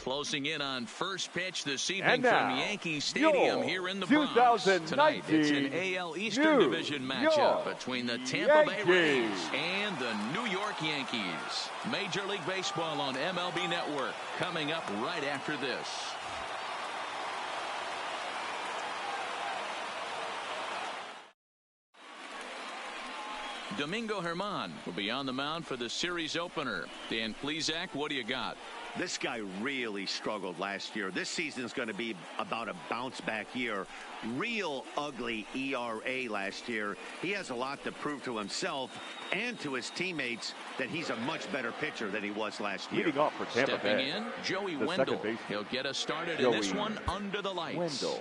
Closing in on first pitch this evening from Yankee Stadium here in the Bronx. Tonight, it's an AL Eastern Division matchup between the Tampa Bay Rays and the New York Yankees. Major League Baseball on MLB Network coming up right after this. Domingo Germán will be on the mound for the series opener. Dan Plesac, what do you got? This guy really struggled last year. This season is going to be about a bounce-back year. Real ugly ERA last year. He has a lot to prove to himself and to his teammates that he's a much better pitcher than he was last year. Leading off for Tampa Stepping Bay, in, Joey Wendell. He'll get us started in this one under the lights. Wendell.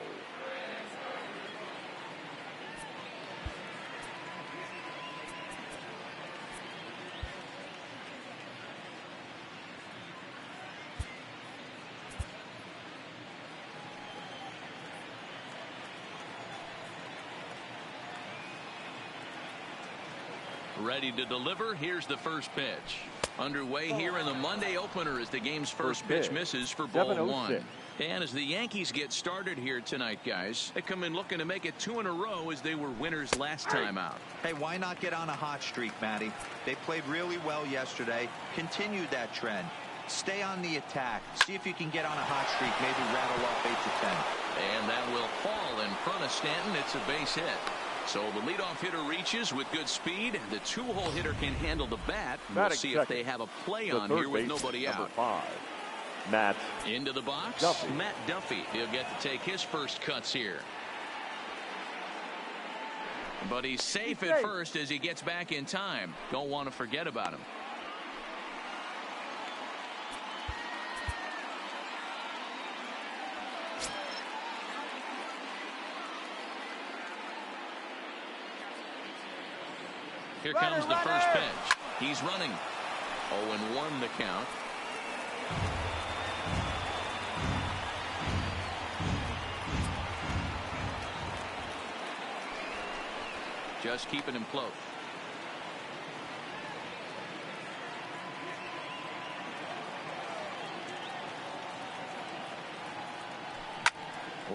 Ready to deliver. Here's the first pitch. Underway here in the Monday opener as the game's first pitch misses for ball one. And as the Yankees get started here tonight, guys, they come in looking to make it 2 in a row as they were winners last time out. Hey, why not get on a hot streak, Matty? They played really well yesterday. Continue that trend. Stay on the attack. See if you can get on a hot streak. Maybe rattle off 8 to 10. And that will fall in front of Stanton. It's a base hit. So the leadoff hitter reaches with good speed. The 2-hole hitter can handle the bat. We'll see if they have a play on here with nobody out. 5. Matt into the box. Duffy. Matt Duffy. He'll get to take his first cuts here. But he's safe at first as he gets back in time. Don't want to forget about him. Here comes the first pitch. He's running. 0-1 the count. Just keeping him close.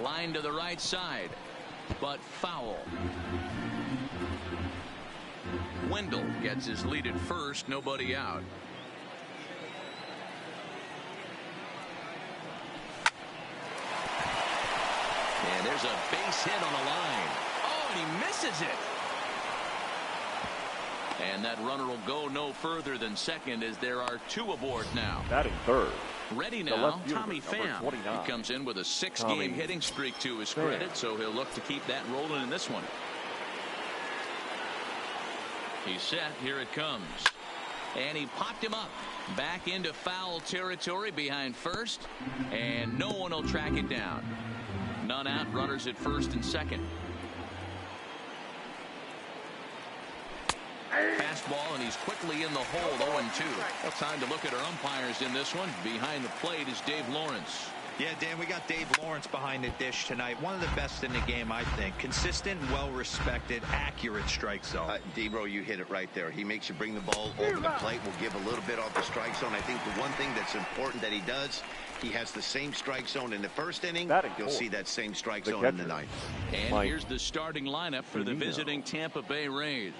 Line to the right side, but foul. Wendell gets his lead at first, nobody out. And there's a base hit on the line. Oh, and he misses it. And that runner will go no further than second as there are 2 aboard now. Batting third. Ready now, Tommy Pham. He comes in with a 6-game hitting streak to his credit, so he'll look to keep that rolling in this one. He's set. Here it comes. And he popped him up. Back into foul territory behind first. And no one will track it down. None out. Runners at first and second. Fastball, and he's quickly in the hole. 0-2. Well, time to look at our umpires in this one. Behind the plate is Dave Lawrence. Yeah, Dan, we got Dave Lawrence behind the dish tonight. One of the best in the game, I think. Consistent, well-respected, accurate strike zone. D-Bro, you hit it right there. He makes you bring the ball over the plate. We'll give a little bit off the strike zone. I think the one thing that's important that he does, he has the same strike zone in the first inning. You'll see that same strike zone in the ninth. And here's the starting lineup for the visiting Tampa Bay Rays.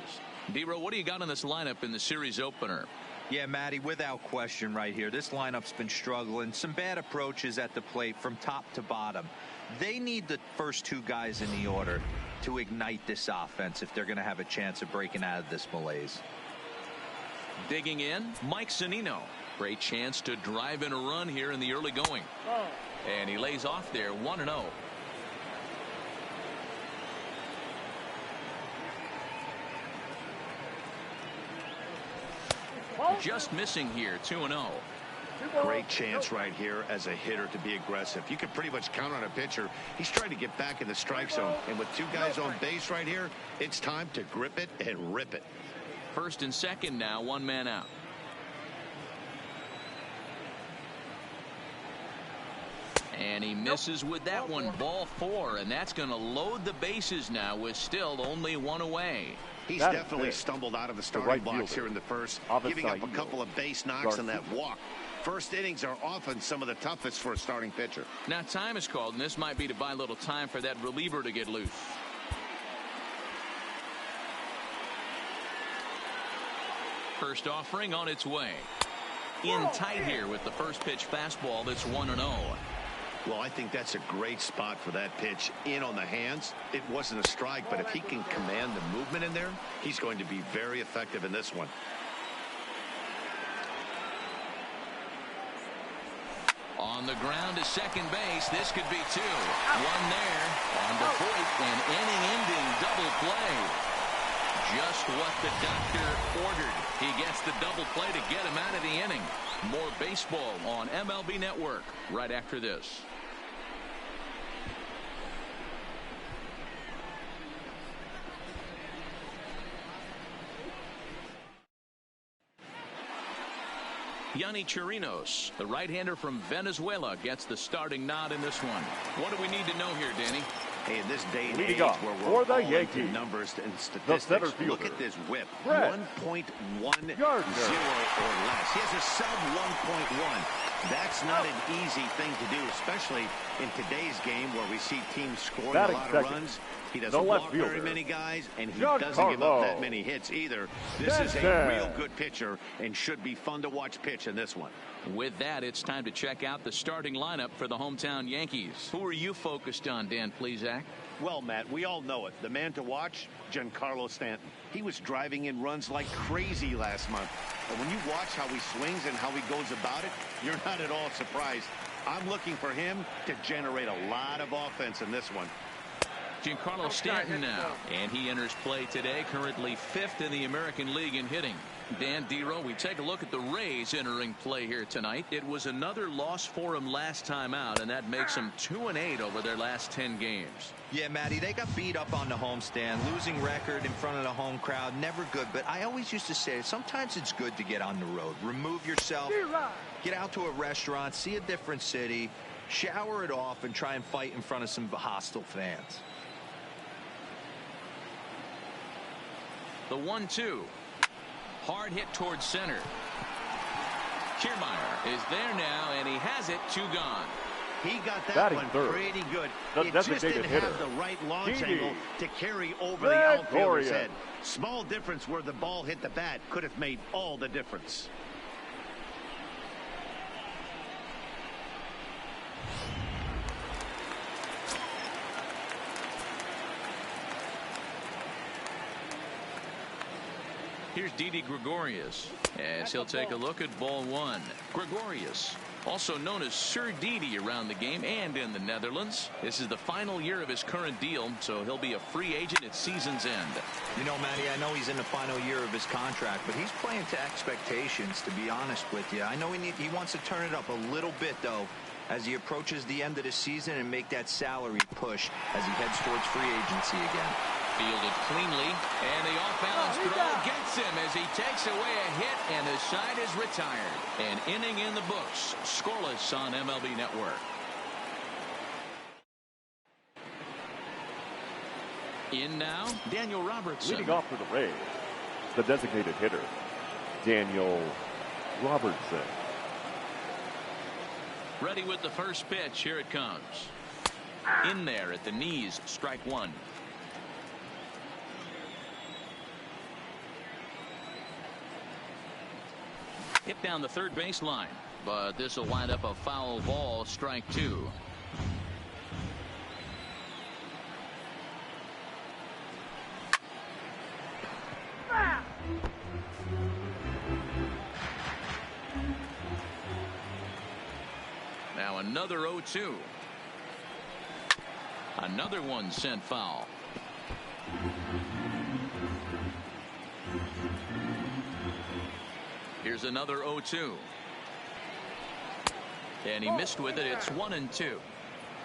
D-Bro, what do you got in this lineup in the series opener? Yeah, Matty, without question right here. This lineup's been struggling. Some bad approaches at the plate from top to bottom. They need the first 2 guys in the order to ignite this offense if they're going to have a chance of breaking out of this malaise. Digging in, Mike Zunino. Great chance to drive in a run here in the early going. And he lays off there, 1-0. Just missing here, 2-0. Great chance right here as a hitter to be aggressive. You can pretty much count on a pitcher. He's trying to get back in the strike zone. And with 2 guys on base right here, it's time to grip it and rip it. First and second now, 1 man out. And he misses with that one. Ball 4, and that's going to load the bases now with still only 1 away. He's definitely stumbled out of the starting blocks here in the first, giving up a couple of base knocks on that walk. First innings are often some of the toughest for a starting pitcher. Now time is called, and this might be to buy a little time for that reliever to get loose. First offering on its way. In tight here with the first pitch fastball that's 1-0. Well, I think that's a great spot for that pitch in on the hands. It wasn't a strike, but if he can command the movement in there, he's going to be very effective in this one. On the ground to second base. This could be two. One there on the point, an inning-ending double play. Just what the doctor ordered. He gets the double play to get him out of the inning. More baseball on MLB Network right after this. Yanni Chirinos, the right-hander from Venezuela, gets the starting nod in this one. What do we need to know here, Danny? Hey, in this day and age where we're all into numbers and statistics, look at this whip. 1.10 or less. He has a sub 1.1. That's not an easy thing to do, especially in today's game where we see teams scoring a lot of runs. He doesn't walk very many guys, and he doesn't give up that many hits either. This is a real good pitcher and should be fun to watch pitch in this one. With that, it's time to check out the starting lineup for the hometown Yankees. Who are you focused on, Dan Plesac? Well, Matt, we all know it. The man to watch, Giancarlo Stanton. He was driving in runs like crazy last month. But when you watch how he swings and how he goes about it, you're not at all surprised. I'm looking for him to generate a lot of offense in this one. Giancarlo Stanton now, and he enters play today, currently 5th in the American League in hitting. Dan Dero, we take a look at the Rays entering play here tonight. It was another loss for them last time out, and that makes them 2-8 over their last 10 games. Yeah, Matty, they got beat up on the homestand. Losing record in front of the home crowd, never good. But I always used to say, sometimes it's good to get on the road. Remove yourself, get out to a restaurant, see a different city, shower it off, and try and fight in front of some hostile fans. The 1-2. Hard hit towards center. Kiermaier is there now, and he has it. 2 gone. He got that one pretty good. It just didn't have the right launch angle to carry over the outfielder's head. Small difference where the ball hit the bat could have made all the difference. Here's Didi Gregorius as he'll take a look at ball 1. Gregorius, also known as Sir Didi around the game and in the Netherlands. This is the final year of his current deal, so he'll be a free agent at season's end. You know, Matty, I know he's in the final year of his contract, but he's playing to expectations, to be honest with you. I know he wants to turn it up a little bit, though, as he approaches the end of the season and make that salary push as he heads towards free agency again. Fielded cleanly, and the off-balance throw gets him as he takes away a hit, and the side is retired. An inning in the books, scoreless on MLB Network. In now, Daniel Robertson. Leading off for the Rays, the designated hitter, Daniel Robertson. Ready with the first pitch. Here it comes. In there at the knees, strike 1. Hit down the third baseline, but this will wind up a foul ball, strike 2. Now another 0-2. Another one sent foul. Here's another 0-2. And he missed with it. It's 1-2.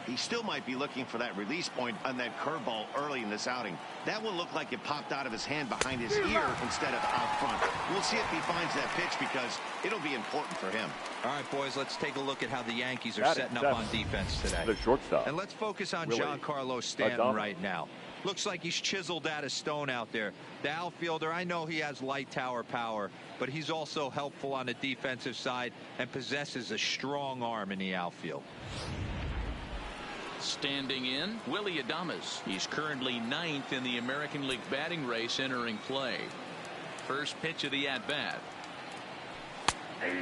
He still might be looking for that release point on that curveball early in this outing. That will look like it popped out of his hand behind his ear instead of out front. We'll see if he finds that pitch because it'll be important for him. All right, boys, let's take a look at how the Yankees are setting up on defense today. The shortstop. And let's focus on Giancarlo Stanton right now. Looks like he's chiseled out of stone out there. The outfielder, I know he has light tower power, but he's also helpful on the defensive side and possesses a strong arm in the outfield. Standing in, Willie Adames. He's currently 9th in the American League batting race entering play. First pitch of the at-bat.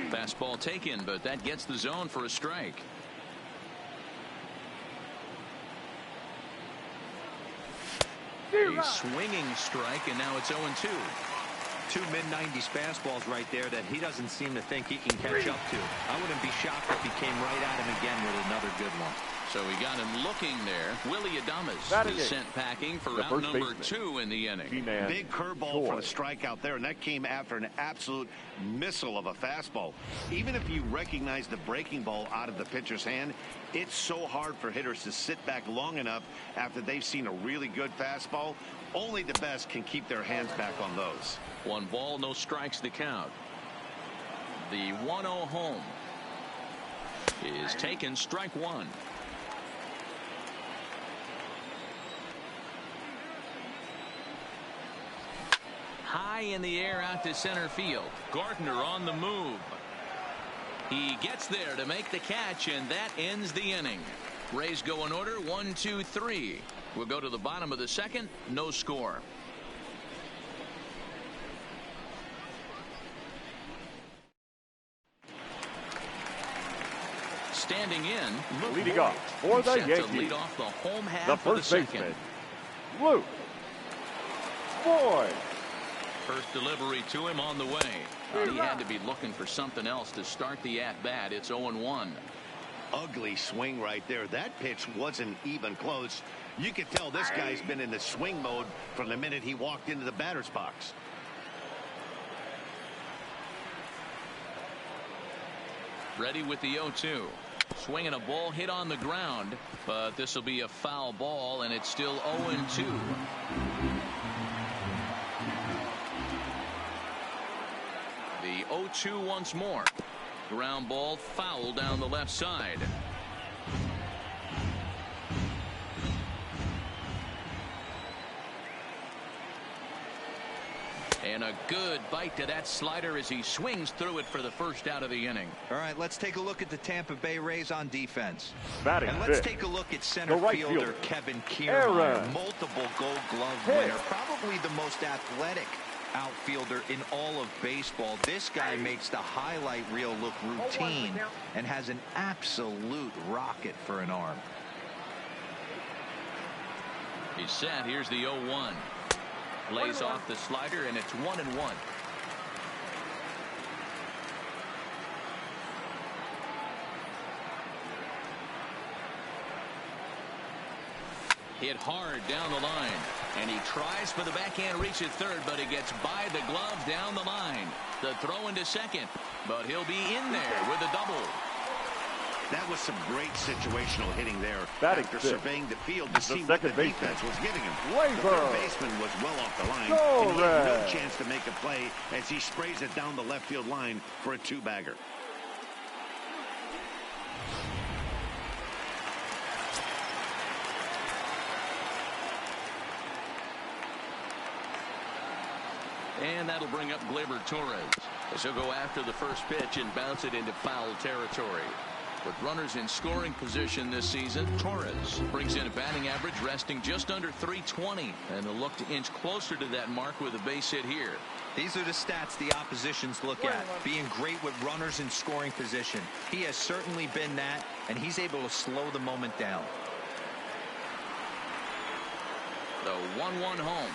Fastball taken, but that gets the zone for a strike. A swinging strike, and now it's 0-2. Two mid-90s fastballs right there that he doesn't seem to think he can catch up to. I wouldn't be shocked if he came right at him again with another good one. So we got him looking there. Willie Adames is sent packing for out number 2 in the inning. Big curveball for the strikeout there, and that came after an absolute missile of a fastball. Even if you recognize the breaking ball out of the pitcher's hand, it's so hard for hitters to sit back long enough after they've seen a really good fastball. Only the best can keep their hands back on those. 1 ball, no strikes to count. The 1-0 home is taken, strike 1. High in the air out to center field. Gardner on the move. He gets there to make the catch, and that ends the inning. Rays go in order, 1, 2, 3. We'll go to the bottom of the second, no score. Standing in, leading off for the Yankees, to lead off the home half the first of the second. baseman, Luke Boyd. First delivery to him on the way. He had to be looking for something else to start the at-bat. It's 0-1. Ugly swing right there. That pitch wasn't even close. You could tell this guy's been in the swing mode from the minute he walked into the batter's box. Ready with the 0-2. Swinging a ball hit on the ground, but this will be a foul ball, and it's still 0-2. The 0-2 once more. Ground ball, foul down the left side. And a good bite to that slider as he swings through it for the first out of the inning. All right, let's take a look at the Tampa Bay Rays on defense. And let's take a look at center fielder Kevin Kiermaier, multiple Gold Glove winner, probably the most athletic outfielder in all of baseball. This guy makes the highlight reel look routine and has an absolute rocket for an arm. He's set. Here's the 0-1. Lays off the slider, and it's 1-1. Hit hard down the line, and he tries for the backhand reach at third, but he gets by the glove down the line. The throw into second, but he'll be in there with a double. That was some great situational hitting there After surveying the field to see what the defense was giving him. The third baseman was well off the line, and he had no chance to make a play as he sprays it down the left field line for a 2-bagger. And that'll bring up Gleyber Torres, as he'll go after the first pitch and bounce it into foul territory. With runners in scoring position this season, Torres brings in a batting average resting just under .320, and they'll look to inch closer to that mark with a base hit here. These are the stats the oppositions look at, being great with runners in scoring position. He has certainly been that, and he's able to slow the moment down. The 1-1 home.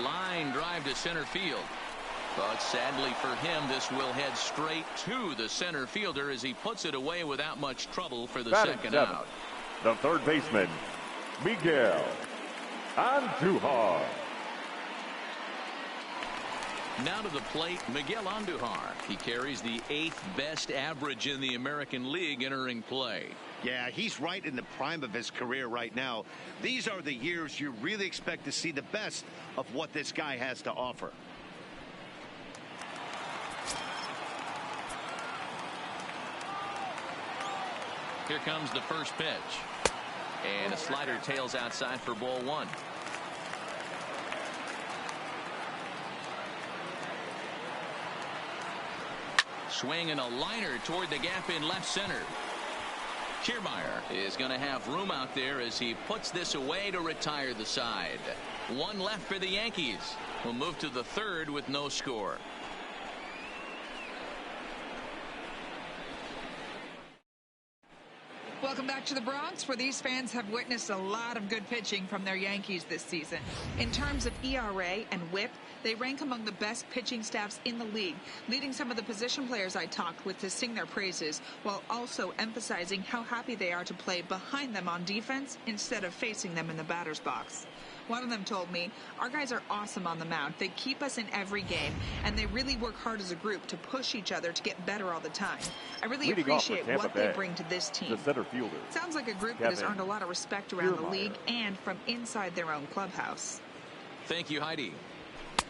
Line drive to center field. But sadly for him, this will head straight to the center fielder as he puts it away without much trouble for the second out. The third baseman, Miguel Andujar. Now to the plate, Miguel Andujar. He carries the 8th best average in the American League entering play. Yeah, he's right in the prime of his career right now. These are the years you really expect to see the best of what this guy has to offer. Here comes the first pitch. And a slider tails outside for ball 1. Swing and a liner toward the gap in left center. Kiermaier is going to have room out there as he puts this away to retire the side. One left for the Yankees. We'll move to the third with no score. Welcome back to the Bronx, where these fans have witnessed a lot of good pitching from their Yankees this season. In terms of ERA and WHIP, they rank among the best pitching staffs in the league, leading some of the position players I talked with to sing their praises, while also emphasizing how happy they are to play behind them on defense instead of facing them in the batter's box. One of them told me, "Our guys are awesome on the mound. They keep us in every game, and they really work hard as a group to push each other to get better all the time. I really appreciate what they bring to this team." The center fielder. Sounds like a group that has earned a lot of respect around the league and from inside their own clubhouse. Thank you, Heidi.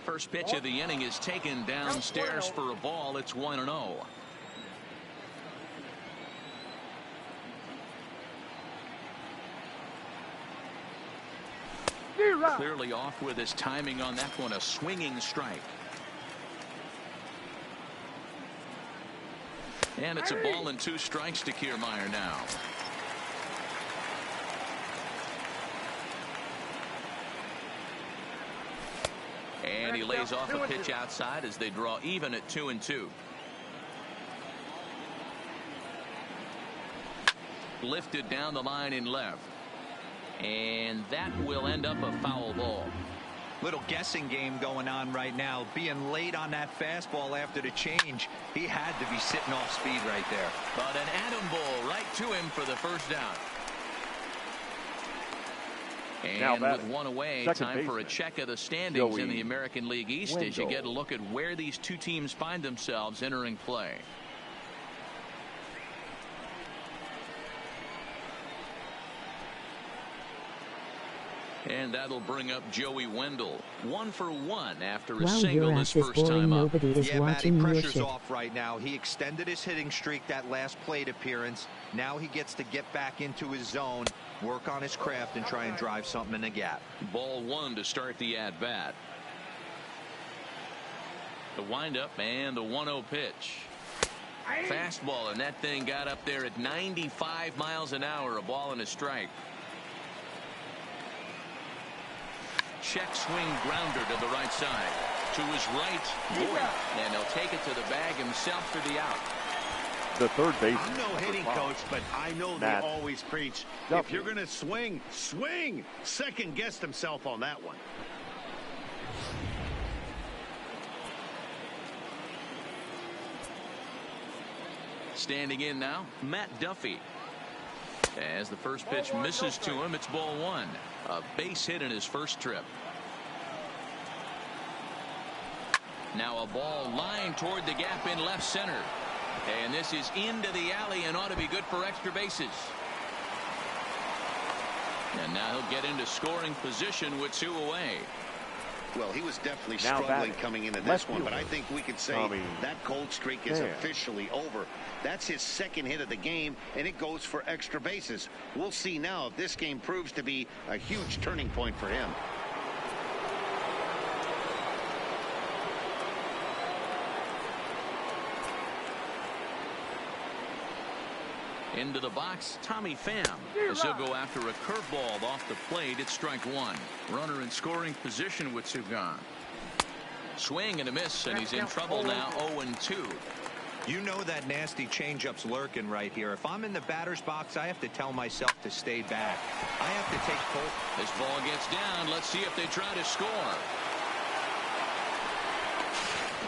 First pitch of the inning is taken downstairs for a ball. It's 1-0. Clearly off with his timing on that one. A swinging strike. And it's a ball and 2 strikes to Kiermaier now. And he lays off a pitch outside as they draw even at 2-2. Lifted down the line in left. And that will end up a foul ball. Little guessing game going on right now. Being late on that fastball after the change. He had to be sitting off speed right there. But an atom ball right to him for the first down. And with one away, time for a check of the standings in the American League East as you get a look at where these two teams find themselves entering play. And that'll bring up Joey Wendell. 1 for 1 after a single his first time up. Yeah, Matty, pressure's off right now. He extended his hitting streak that last plate appearance. Now he gets to get back into his zone, work on his craft, and try and drive something in the gap. Ball 1 to start the at-bat. The windup and the 1-0 pitch. Fastball, and that thing got up there at 95 miles an hour. A ball and a strike. Check swing grounder to the right side. To his right, Gordon. And he'll take it to the bag himself for the out. The third base. I'm no hitting coach, but I know they always preach, if you're going to swing, swing. Second guessed himself on that one. Standing in now, Matt Duffy. As the first pitch misses to him, it's ball 1. A base hit in his first trip. Now a ball lined toward the gap in left center. And this is into the alley and ought to be good for extra bases. And now he'll get into scoring position with 2 away. Well, he was definitely struggling coming into this one, but I think we could say that cold streak is officially over. That's his second hit of the game, and it goes for extra bases. We'll see now if this game proves to be a huge turning point for him. Into the box, Tommy Pham, as he'll go after a curveball off the plate. It's strike 1. Runner in scoring position with 2 gone. Swing and a miss, and he's in trouble now. 0-2. You know that nasty changeup's lurking right here. If I'm in the batter's box, I have to tell myself to stay back. I have to take full. This ball gets down. Let's see if they try to score.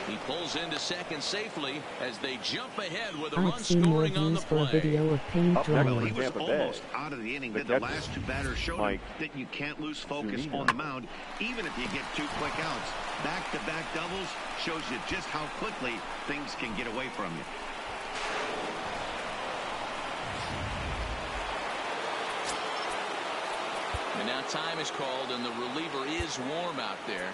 He pulls into second safely as they jump ahead with a run scoring on the play. Video of paint well, he was almost out of the inning. The last 2 batters showed him that you can't lose focus on the mound, even if you get 2 quick outs. Back-to-back doubles shows you just how quickly things can get away from you. And now time is called, and the reliever is warm out there.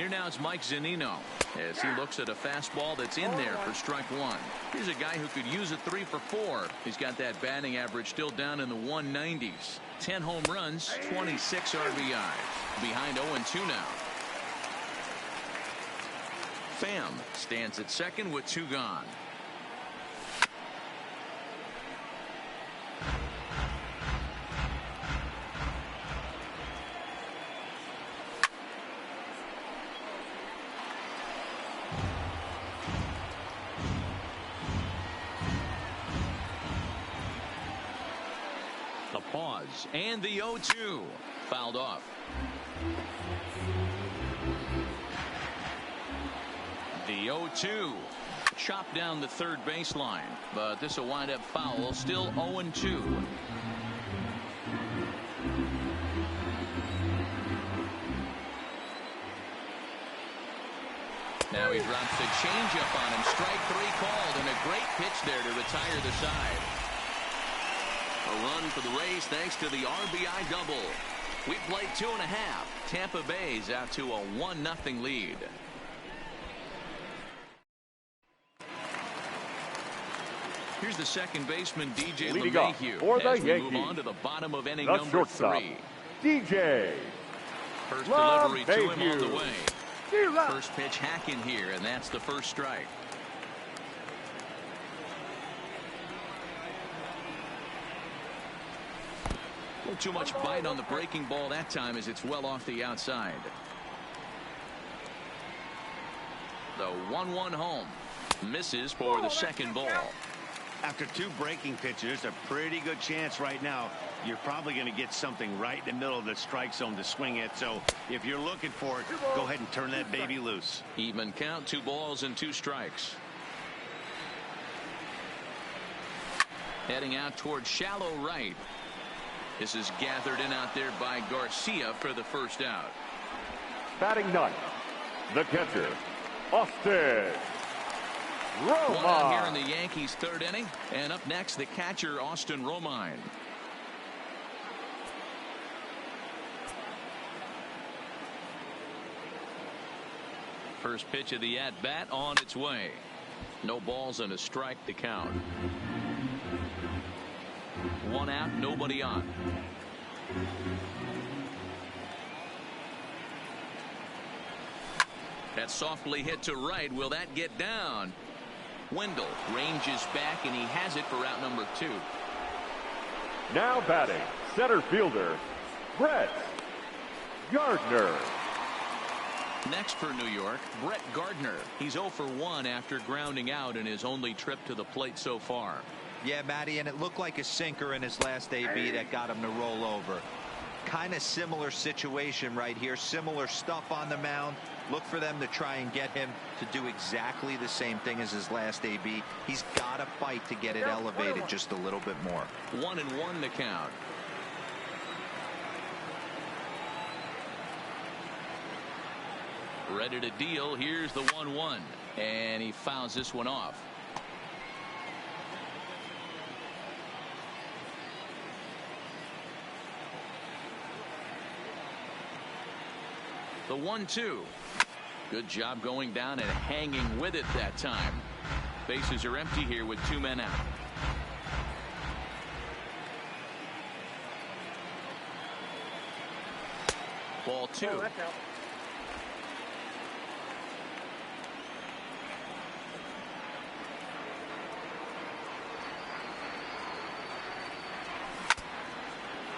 Here now is Mike Zunino as he looks at a fastball that's in there for strike one. Here's a guy who could use a 3 for 4. He's got that batting average still down in the 190s. 10 home runs, 26 RBIs. Behind 0-2 now. Pham stands at second with 2 gone. The pause and the 0-2 fouled off. The 0-2 chopped down the third baseline, but this will wind up foul. Still 0-2. Now he drops the changeup on him. Strike 3 called, and a great pitch there to retire the side. A run for the Rays thanks to the RBI double. We played 2.5. Tampa Bay's out to a 1-0 lead. Here's the second baseman, DJ LeMahieu, for the as we Yankees. move on to the bottom of inning The number shortstop, 3. DJ First delivery to him on the LeMahieu. way. First pitch hacking here, and that's the first strike. A little too much bite on the breaking ball that time as it's well off the outside. The 1-1 home. Misses for the second ball. After 2 breaking pitches, a pretty good chance right now. You're probably going to get something right in the middle of the strike zone to swing it. So if you're looking for it, go ahead and turn that baby loose. Even count, 2 balls and 2 strikes. Heading out towards shallow right. This is gathered in out there by Garcia for the first out. Batting ninth, the catcher, Austin Romine. One out here in the Yankees' third inning, and up next the catcher Austin Romine. First pitch of the at-bat on its way. No balls and a strike to count. 1 out, nobody on. That's softly hit to right. Will that get down? Wendell ranges back, and he has it for out number 2. Now batting, center fielder, Brett Gardner. Next for New York, Brett Gardner. He's 0 for 1 after grounding out in his only trip to the plate so far. Yeah, Matty, and it looked like a sinker in his last AB that got him to roll over. Kind of similar situation right here. Similar stuff on the mound. Look for them to try and get him to do exactly the same thing as his last AB. He's got to fight to get it elevated just a little bit more. 1-1 to count. Ready to deal. Here's the 1-1, and he fouls this one off. The 1-2. Good job going down and hanging with it that time. Bases are empty here with 2 men out. Ball 2. Oh, that's out.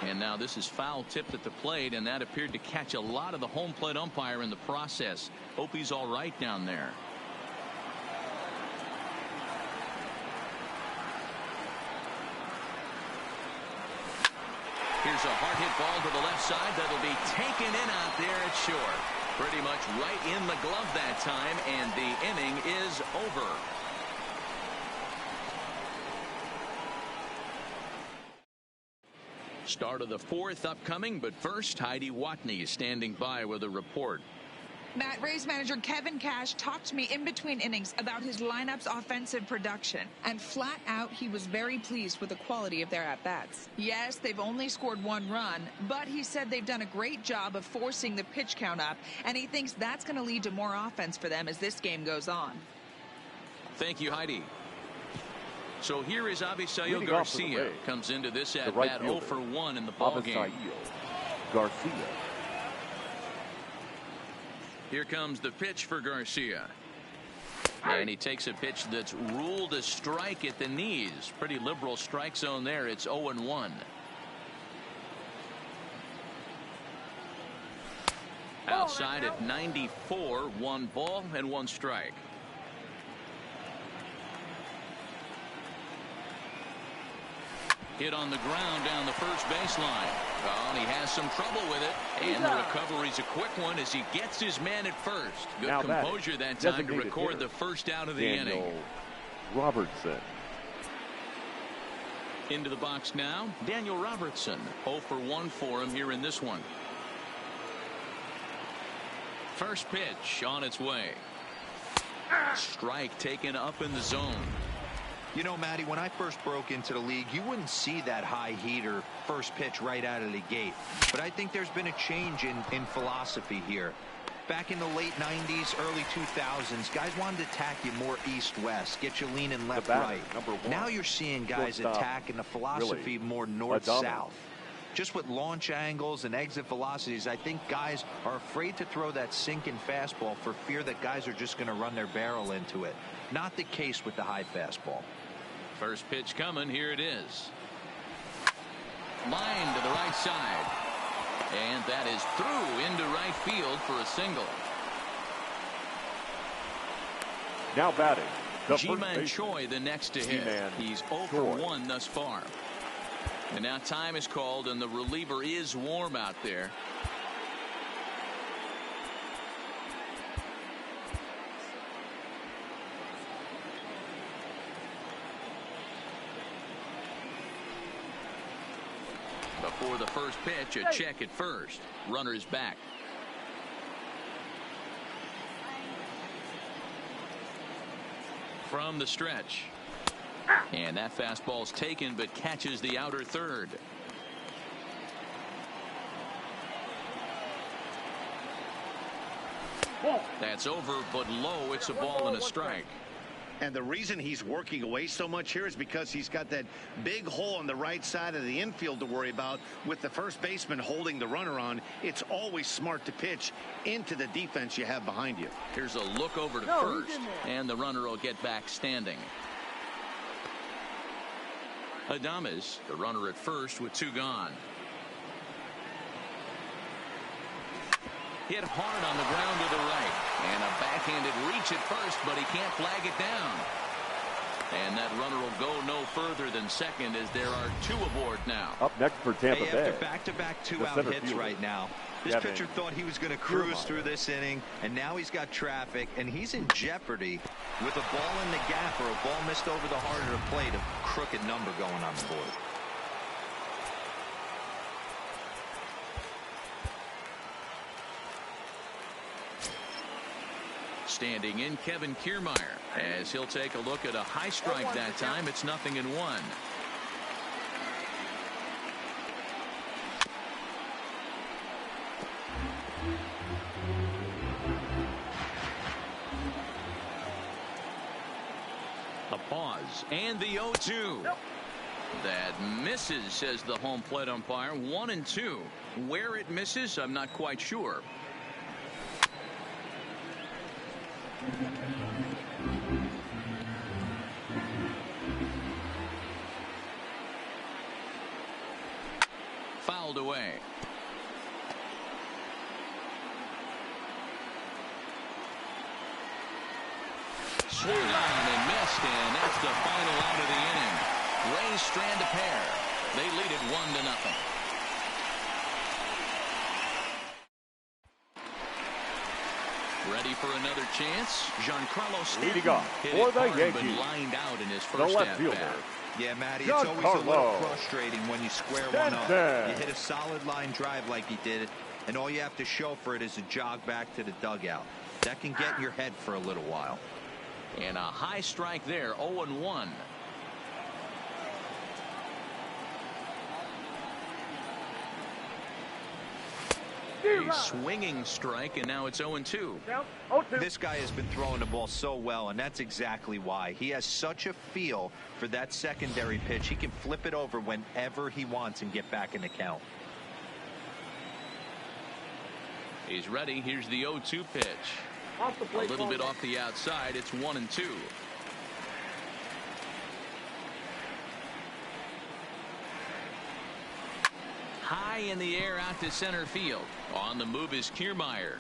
And now this is foul tipped at the plate, and that appeared to catch a lot of the home plate umpire in the process. Hope he's all right down there. Here's a hard hit ball to the left side that'll be taken in out there at short. Pretty much right in the glove that time, and the inning is over. Start of the 4th upcoming, but first Heidi Watney is standing by with a report. Matt, Rays manager Kevin Cash talked to me in between innings about his lineup's offensive production. And flat out, he was very pleased with the quality of their at-bats. Yes, they've only scored 1 run, but he said they've done a great job of forcing the pitch count up, and he thinks that's going to lead to more offense for them as this game goes on. Thank you, Heidi. So here is Avisail Garcia. Comes into this at-bat 0 for 1 in the ballgame. Garcia. Here comes the pitch for Garcia. And he takes a pitch that's ruled a strike at the knees. Pretty liberal strike zone there. It's 0-1. Outside at 94, 1 ball and 1 strike. Hit on the ground down the first baseline. Oh, and he has some trouble with it. And the recovery's a quick one as he gets his man at first. Good composure that time to record the first out of the inning. Robertson. Into the box now, Daniel Robertson. 0 for 1 for him here in this one. First pitch on its way. Strike taken up in the zone. You know, Matty, when I first broke into the league, you wouldn't see that high heater first pitch right out of the gate. But I think there's been a change in philosophy here. Back in the late 90s, early 2000s, guys wanted to attack you more east-west, get you leaning left-right. Now you're seeing guys attacking the philosophy more north-south. Just with launch angles and exit velocities, I think guys are afraid to throw that sinking fastball for fear that guys are just going to run their barrel into it. Not the case with the high fastball. First pitch coming. Here it is. Line to the right side. And that is through into right field for a single. Now batting. Ji-Man Choi the next to hit. He's 0 for 1 thus far. And now time is called and the reliever is warm out there. Before the first pitch, a check at first. Runner's back. From the stretch. And that fastball's taken but catches the outer third. That's over but low. It's a ball and a strike. And the reason he's working away so much here is because he's got that big hole on the right side of the infield to worry about. With the first baseman holding the runner on, it's always smart to pitch into the defense you have behind you. Here's a look over to first, and the runner will get back standing. Adames, the runner at first with 2 gone. Hit hard on the ground to the right. And a backhanded reach at first, but he can't flag it down. And that runner will go no further than second as there are 2 aboard now. Up next for Tampa Bay. After back-to-back 2-out hits right now. This pitcher thought he was going to cruise through this inning, and now he's got traffic, and he's in jeopardy with a ball in the gap or a ball missed over the heart of the plate, a crooked number going on the board. Standing in Kevin Kiermaier as he'll take a look at a high strike that time. It's 0-1. A pause and the 0-2. That misses, says the home plate umpire. 1-2. Where it misses, I'm not quite sure. Fouled away. Swung on and missed, and that's the final out of the inning. Rays strand a pair. They lead it 1-0. Ready for another chance? Giancarlo Stanton leading off for the Yankees. Been lined out in his first at-bat. Yeah, Matty, it's always a little frustrating when you square one up. You hit a solid line drive like he did, and all you have to show for it is a jog back to the dugout. That can get in your head for a little while. And a high strike there, 0-1. A swinging strike, and now it's 0-2. This guy has been throwing the ball so well, and that's exactly why. He has such a feel for that secondary pitch. He can flip it over whenever he wants and get back in the count. He's ready. Here's the 0-2 pitch. A little bit off the outside. It's 1-2. High in the air out to center field. On the move is Kiermaier.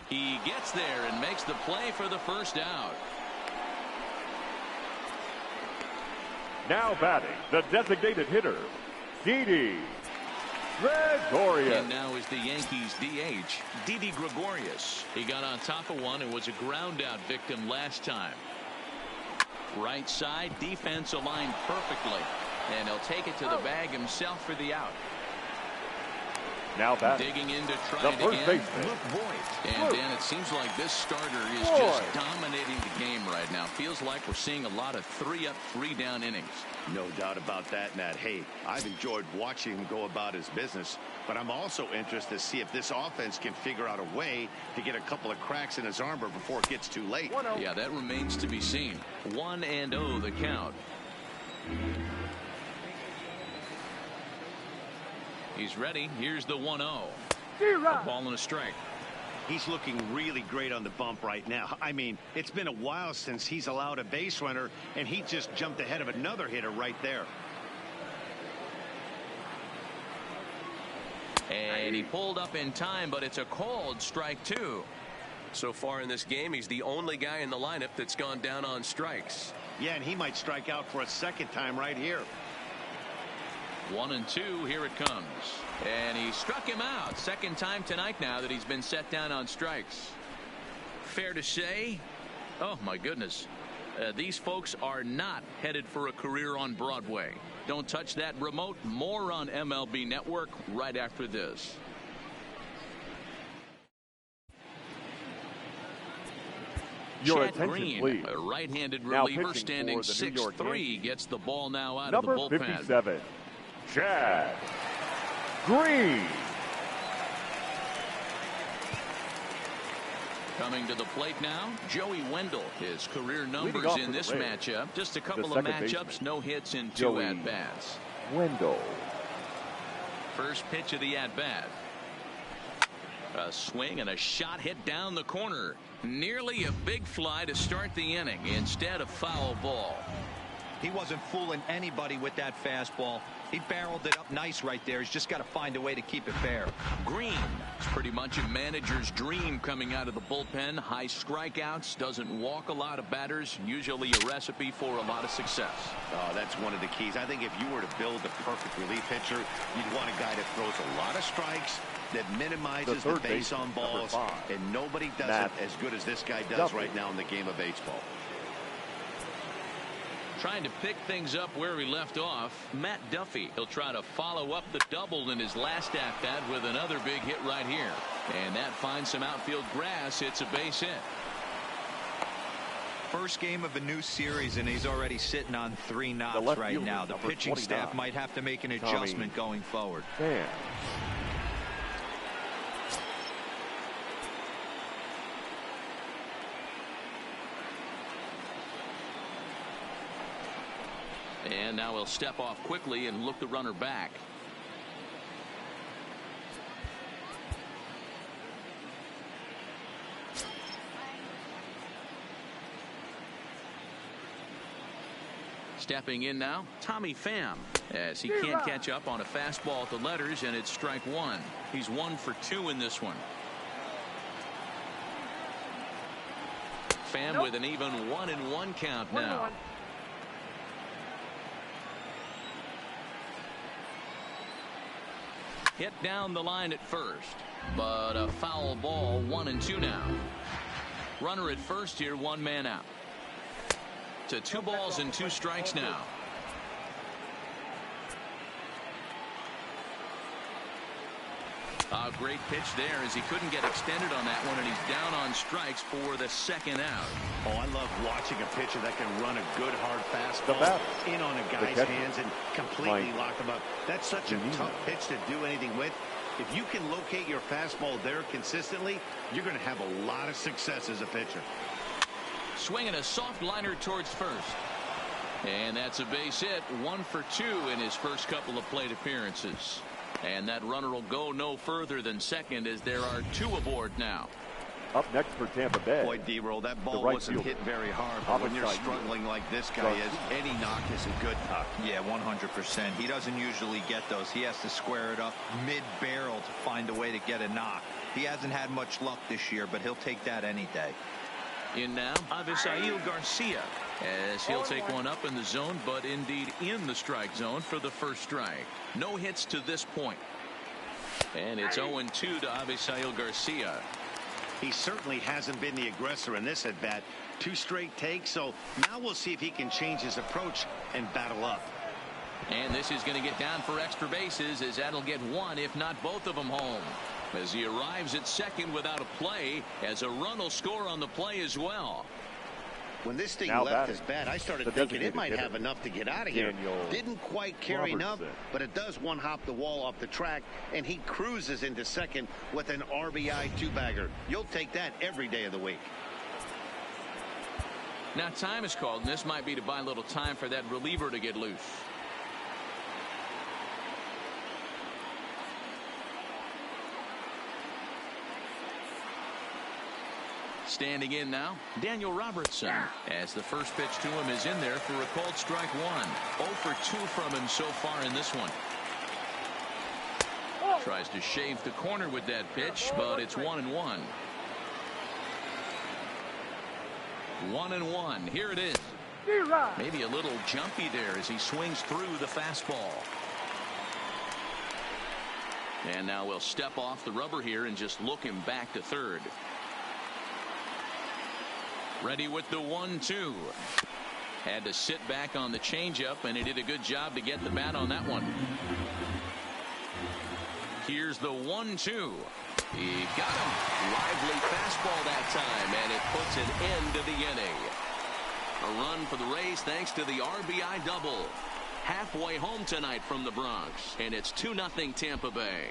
He gets there and makes the play for the first out. Now batting, the designated hitter, Didi Gregorius. And now is the Yankees DH, Didi Gregorius. He got on top of one and was a ground out victim last time. Right side, defense aligned perfectly, and he'll take it to the bag himself for the out. Now batting, digging in to try the it first again. baseman. And Dan, it seems like this starter is just dominating the game right now. Feels like we're seeing a lot of 3-up, 3-down innings. No doubt about that, Matt. Hey, I've enjoyed watching him go about his business, but I'm also interested to see if this offense can figure out a way to get a couple of cracks in his armor before it gets too late. Yeah, that remains to be seen. 1-0 the count. He's ready. Here's the 1-0. A ball and a strike. He's looking really great on the bump right now. I mean, it's been a while since he's allowed a base runner, and he just jumped ahead of another hitter right there. And he pulled up in time, but it's a called strike 2. So far in this game, he's the only guy in the lineup that's gone down on strikes. Yeah, and he might strike out for a second time right here. 1-2, here it comes. And he struck him out. Second time tonight now that he's been set down on strikes. Fair to say, oh my goodness, these folks are not headed for a career on Broadway. Don't touch that remote. More on MLB Network right after this. Your Chad attention, Green, please. a right-handed Now reliever pitching standing for the New York 6'3", Yankees. gets the ball now out Number of the bullpen. 57, Chad Green. Coming to the plate now, Joey Wendell. His career numbers off in for the this Rays, matchup, just a couple of second matchups, baseman, no hits in 2 Joey at-bats. Wendell. First pitch of the at-bat. A swing and a shot hit down the corner. Nearly a big fly to start the inning. Instead, a foul ball. He wasn't fooling anybody with that fastball. He barreled it up nice right there. He's just got to find a way to keep it fair. Green. It's pretty much a manager's dream coming out of the bullpen. High strikeouts. Doesn't walk a lot of batters. Usually a recipe for a lot of success. Oh, that's one of the keys. I think if you were to build the perfect relief pitcher, you'd want a guy that throws a lot of strikes, that minimizes the base on balls, and nobody does it as good as this guy does right now in the game of baseball. Trying to pick things up where he left off, Matt Duffy. He'll try to follow up the double in his last at-bat with another big hit right here. And that finds some outfield grass. It's a base hit. First game of a new series, and he's already sitting on 3 knocks right now. The pitching staff might have to make an adjustment going forward. Man. And now he'll step off quickly and look the runner back. Stepping in now, Tommy Pham, as he can't catch up on a fastball at the letters, and it's strike 1. He's 1 for 2 in this one. Pham with an even 1-1 count now. Hit down the line at first, but a foul ball. 1-2 now. Runner at first here, 1 man out. To 2 balls and 2 strikes now. A great pitch there as he couldn't get extended on that one, and he's down on strikes for the second out. Oh, I love watching a pitcher that can run a good hard fastball in on a guy's hands and completely lock him up. That's such a tough pitch to do anything with. If you can locate your fastball there consistently, you're going to have a lot of success as a pitcher. Swinging a soft liner towards first. And that's a base hit. 1 for 2 in his first couple of plate appearances. And that runner will go no further than second as there are 2 aboard now. Up next for Tampa Bay. Boy, D-Roll, that ball wasn't hit very hard, but when you're struggling like this guy is, any knock is a good knock. Yeah, 100%. He doesn't usually get those. He has to square it up mid-barrel to find a way to get a knock. He hasn't had much luck this year, but he'll take that any day. In now, Avisail Garcia, as he'll take one up in the zone, but indeed in the strike zone for the first strike. No hits to this point. And it's 0-2 to Avisail Garcia. He certainly hasn't been the aggressor in this at-bat. 2 straight takes, so now we'll see if he can change his approach and battle up. And this is going to get down for extra bases, as that'll get 1, if not both of them, home. As he arrives at second without a play, as a run will score on the play as well. When this thing left his bat, I started thinking it might have enough to get out of here. Didn't quite carry enough, but it does one-hop the wall off the track, and he cruises into second with an RBI 2-bagger. You'll take that every day of the week. Now time is called, and this might be to buy a little time for that reliever to get loose. Standing in now, Daniel Robertson, as the first pitch to him is in there for a called strike 1. 0 for 2 from him so far in this one. Tries to shave the corner with that pitch, but it's 1-1. 1-1. Here it is. Maybe a little jumpy there as he swings through the fastball. And now we'll step off the rubber here and just look him back to third. Ready with the 1-2. Had to sit back on the changeup, and he did a good job to get the bat on that one. Here's the 1-2. He got him. Lively fastball that time, and it puts an end to the inning. A run for the Rays thanks to the RBI double. Halfway home tonight from the Bronx, and it's 2-0 Tampa Bay.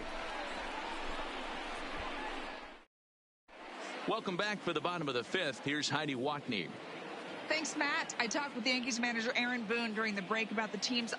Welcome back for the bottom of the 5th. Here's Heidi Watney. Thanks, Matt. I talked with Yankees manager Aaron Boone during the break about the team's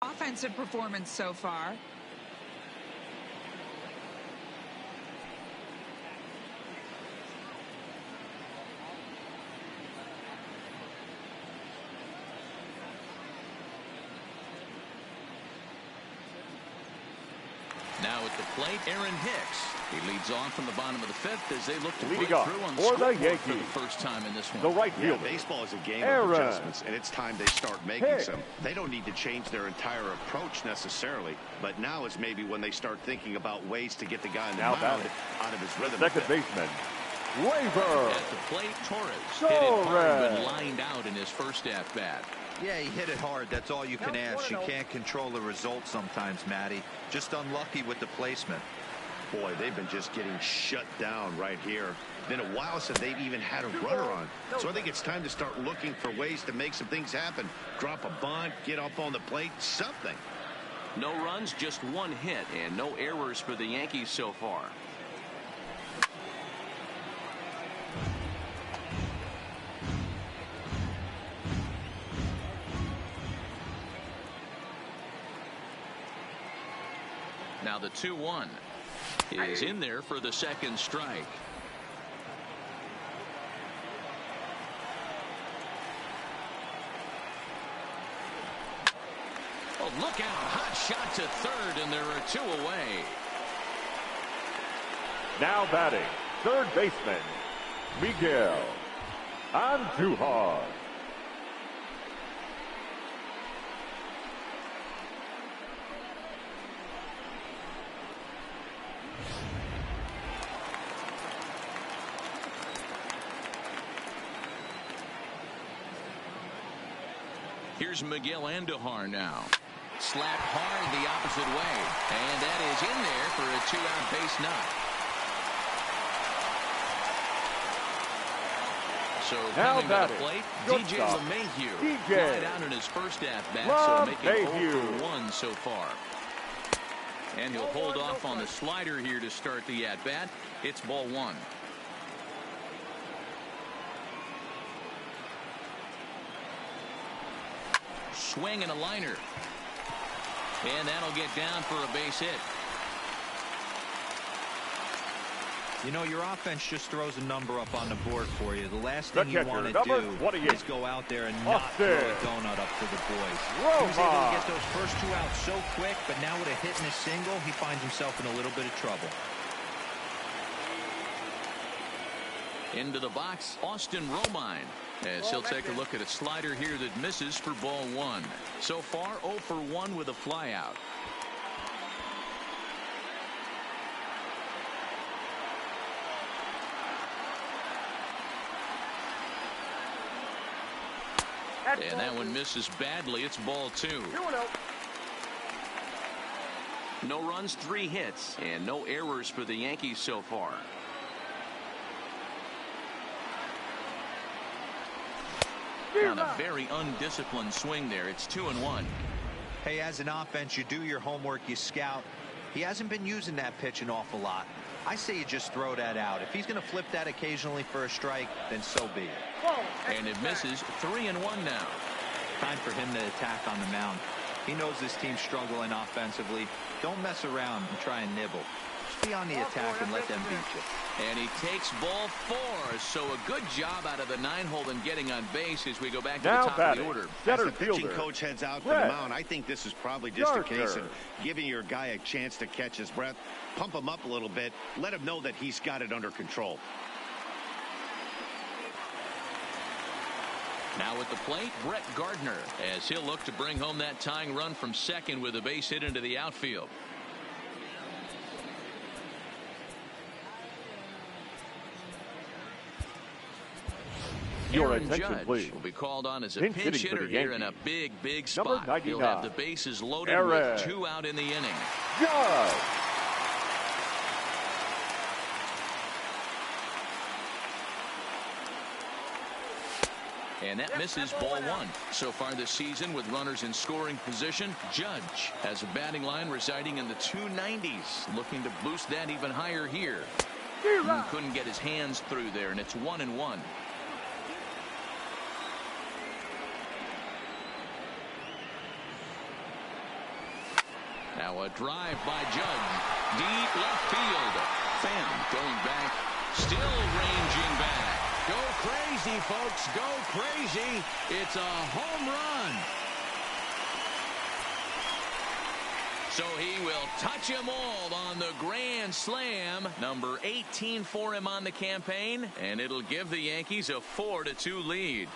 offensive performance so far. Now at the plate, Aaron Hicks. He leads off from the bottom of the 5th as they look to break through on the scoreboard for the first time in this one. The right fielder. Baseball is a game of adjustments, and it's time they start making some. They don't need to change their entire approach necessarily, but now is maybe when they start thinking about ways to get the guy in the mound out of his rhythm. Second baseman, Waiver. At the plate, Torres hit it hard but lined out in his first at-bat. Yeah, he hit it hard. That's all you can ask. You can't control the result sometimes, Matty. Just unlucky with the placement. Boy, they've been just getting shut down right here. Been a while since they've even had a runner on. So I think it's time to start looking for ways to make some things happen. Drop a bunt, get up on the plate, something. No runs, just one hit, and no errors for the Yankees so far. Now the 2-1 is in there for the second strike. Oh, look out. Hot shot to third, and there are two away. Now batting, third baseman, Miguel Andujar. Here's Miguel Andujar now. Slapped hard the opposite way. And that is in there for a two-out base knock. So coming to the plate, DJ LeMahieu. Flied out in his first at-bat, so making 0 for 1 so far. And he'll hold off on the slider here to start the at-bat. It's ball 1. Swing and a liner. And that'll get down for a base hit. You know, your offense just throws a number up on the board for you. The last thing you want to do is go out there and not throw a donut up to the boys. He was able to get those first two outs so quick, but now with a hit and a single, he finds himself in a little bit of trouble. Into the box, Austin Romine, as he'll take a look at a slider here that misses for ball 1. So far, 0 for 1 with a flyout. And that one misses badly. It's ball 2. No runs, 3 hits, and no errors for the Yankees so far. On a very undisciplined swing there. It's 2-1. Hey, as an offense, you do your homework, you scout. He hasn't been using that pitch an awful lot. I say you just throw that out. If he's going to flip that occasionally for a strike, then so be it. And it misses. 3-1 now. Time for him to attack on the mound. He knows this team's struggling offensively. Don't mess around and try and nibble. Just be on the attack and let them beat you. And he takes ball 4. So a good job out of the 9-hole in getting on base as we go back to the top of the order. As the pitching coach heads out to the mound, I think this is probably just a case of giving your guy a chance to catch his breath, pump him up a little bit, let him know that he's got it under control. Now at the plate, Brett Gardner, as he'll look to bring home that tying run from second with a base hit into the outfield. Your Aaron attention, Judge please. will be called on as a pinch hitter here in a big spot. He'll have the bases loaded with 2 out in the inning. Judge. And that misses ball 1. So far this season with runners in scoring position, Judge has a batting line residing in the 290s. Looking to boost that even higher here. He couldn't get his hands through there, and it's 1-1. Now a drive by Judge. Deep left field. Pham going back. Still ranging back. Go crazy, folks. Go crazy. It's a home run. So he will touch them all on the grand slam. Number 18 for him on the campaign. And it'll give the Yankees a 4-2 lead.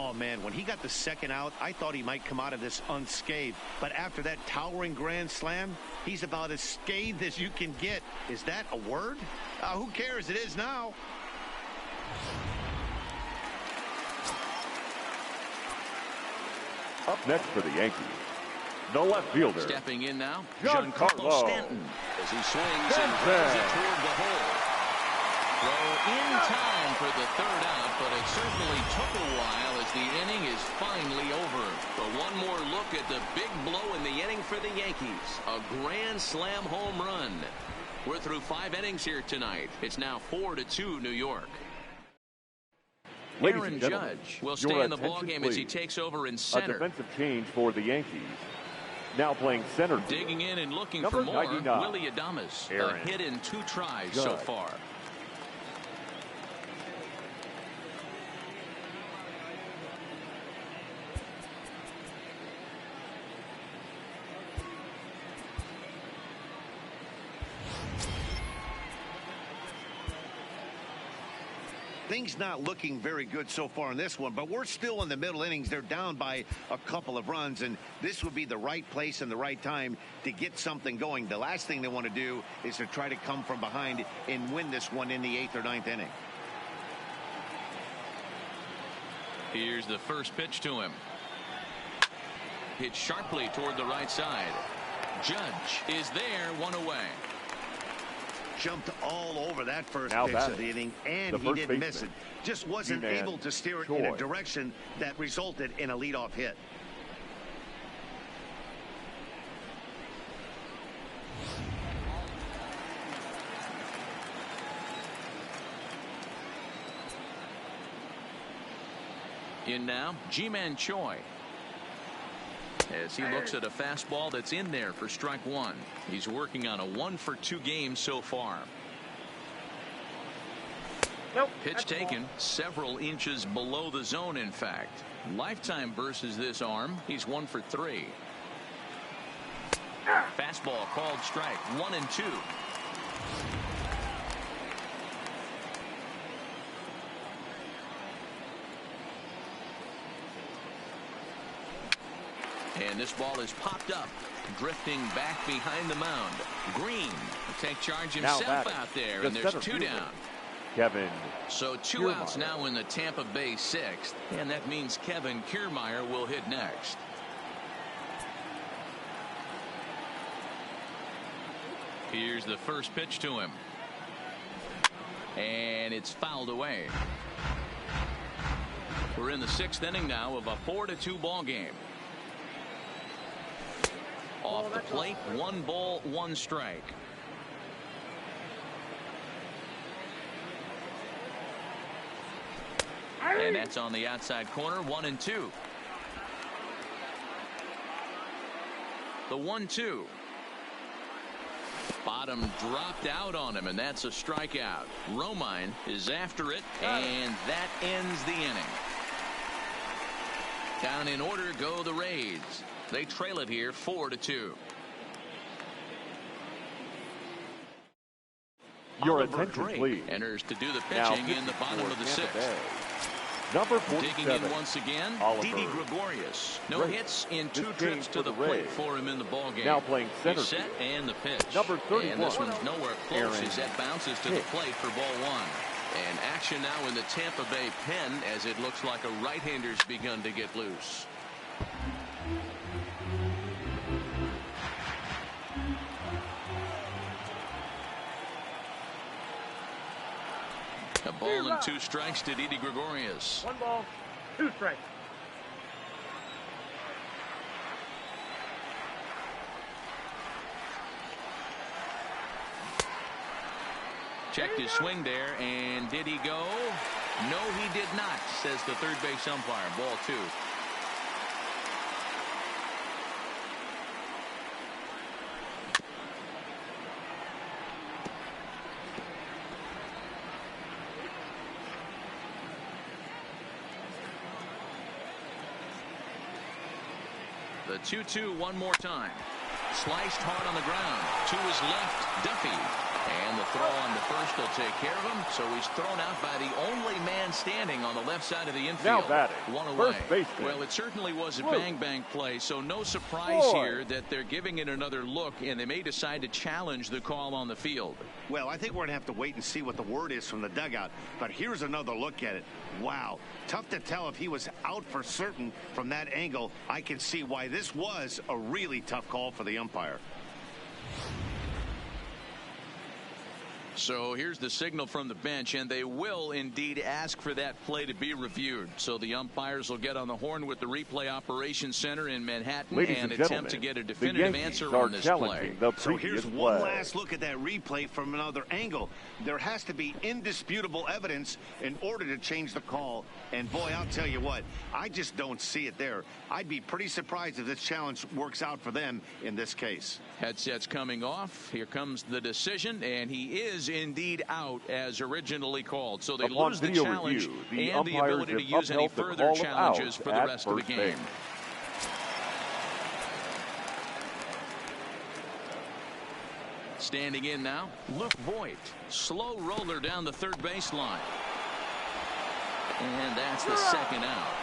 Oh, man, when he got the second out, I thought he might come out of this unscathed. But after that towering grand slam, he's about as scathed as you can get. Is that a word? Who cares? It is now. Up next for the Yankees, the left fielder. Stepping in now, Giancarlo Stanton, as he swings and drives it toward the hole. Throw in time for the third out, but it certainly took a while as the inning is finally over. But one more look at the big blow in the inning for the Yankees. A grand slam home run. We're through 5 innings here tonight. It's now 4-2 New York. Aaron Judge will stay in the ballgame as he takes over in center. A defensive change for the Yankees. Now playing center. Digging in and looking Number for more, 99, Willie Adames. Aaron A hit in 2 tries Judge. so far. Things not looking very good so far in this one, but we're still in the middle innings. They're down by a couple of runs, and this would be the right place and the right time to get something going. The last thing they want to do is to try to come from behind and win this one in the 8th or 9th inning. Here's the first pitch to him. Hit sharply toward the right side. Judge is there, 1 away. Jumped all over that first Now pitch batting, of the inning, and the he first didn't miss baseman, it. Just wasn't D-man able to steer it Choi. in a direction that resulted in a leadoff hit. In now, G-Man Choi. As he looks at a fastball that's in there for strike 1. He's working on a 1-for-2 game so far. Nope, Pitch taken several inches below the zone, in fact. Lifetime versus this arm. He's 1 for 3. Fastball called strike 1 and 2. And this ball is popped up, drifting back behind the mound. Green will take charge himself out there, and there's 2 down. Kevin. So 2 outs now in the Tampa Bay 6th, and that means Kevin Kiermaier will hit next. Here's the first pitch to him. And it's fouled away. We're in the 6th inning now of a 4-2 ball game. Off the plate, 1 ball, 1 strike. And that's on the outside corner, 1 and 2. The 1-2. Bottom dropped out on him, and that's a strikeout. Romine is after it, and that ends the inning. Down in order go the Rays. They trail it here 4-2. Your Oliver attention, Drake please. enters to do the Now pitching in the bottom of the 6th. Number Digging 47. in once again, Oliver Didi Gregorius. No Drake. hits in 2 This trips game to for the the plate Rays. for him in the ballgame. Now playing center He's set field. and the pitch. Number 31. And this one's nowhere close Aaron as that bounces to the plate for ball 1. And action now in the Tampa Bay pen as it looks like a right-hander's begun to get loose. A ball and 2 strikes to Didi Gregorius. 1 ball, 2 strikes. Checked his swing there, and did he go? No, he did not, says the third base umpire. Ball 2. The 2-2 one more time. Sliced hard on the ground. To his left, Duffy. And the throw on to first will take care of him. So he's thrown out by the only man standing on the left side of the infield. Now batting, one away. first baseman. Well, it certainly was a bang-bang play, so no surprise here that they're giving it another look, and they may decide to challenge the call on the field. Well, I think we're going to have to wait and see what the word is from the dugout. But here's another look at it. Wow. Tough to tell if he was out for certain from that angle. I can see why this was a really tough call for the umpire. So here's the signal from the bench, and they will indeed ask for that play to be reviewed. So the umpires will get on the horn with the replay operations center in Manhattan and attempt to get a definitive answer on this play. So here's one last look at that replay from another angle. There has to be indisputable evidence in order to change the call. And boy, I'll tell you what, I just don't see it there. I'd be pretty surprised if this challenge works out for them in this case. Headsets coming off. Here comes the decision, and he is indeed out as originally called. So they lose the challenge and the ability to use any further challenges for the rest of the game. Standing in now, Luke Voigt. Slow roller down the third baseline. And that's the second out.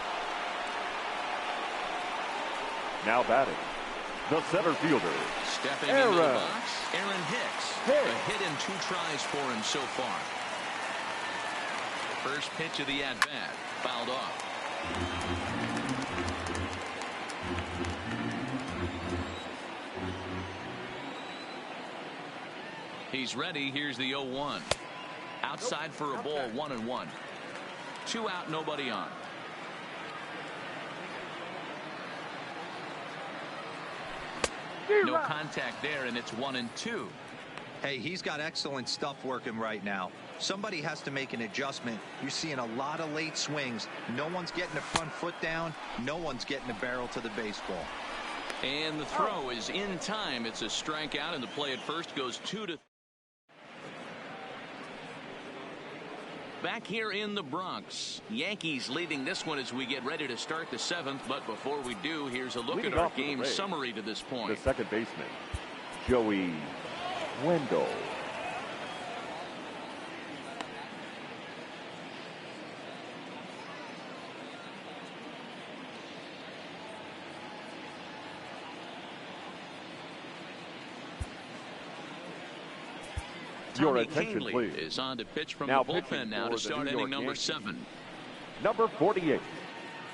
Now batting, the center fielder, stepping into the box, Aaron Hicks. A hit in 2 tries for him so far. First pitch of the at-bat, fouled off. He's ready. Here's the 0-1. Outside for a ball, 1-1. 2 out, nobody on. No contact there, and it's 1-2. Hey, he's got excellent stuff working right now. Somebody has to make an adjustment. You're seeing a lot of late swings. No one's getting the front foot down. No one's getting the barrel to the baseball. And the throw is in time. It's a strikeout, and the play at first goes 2-3. Back here in the Bronx, Yankees leading this one as we get ready to start the 7th. But before we do, here's a look at our game summary to this point. The second baseman, Joey Wendell. Your attention, please. Is on to pitch from the bullpen now to start inning number 7. Number 48,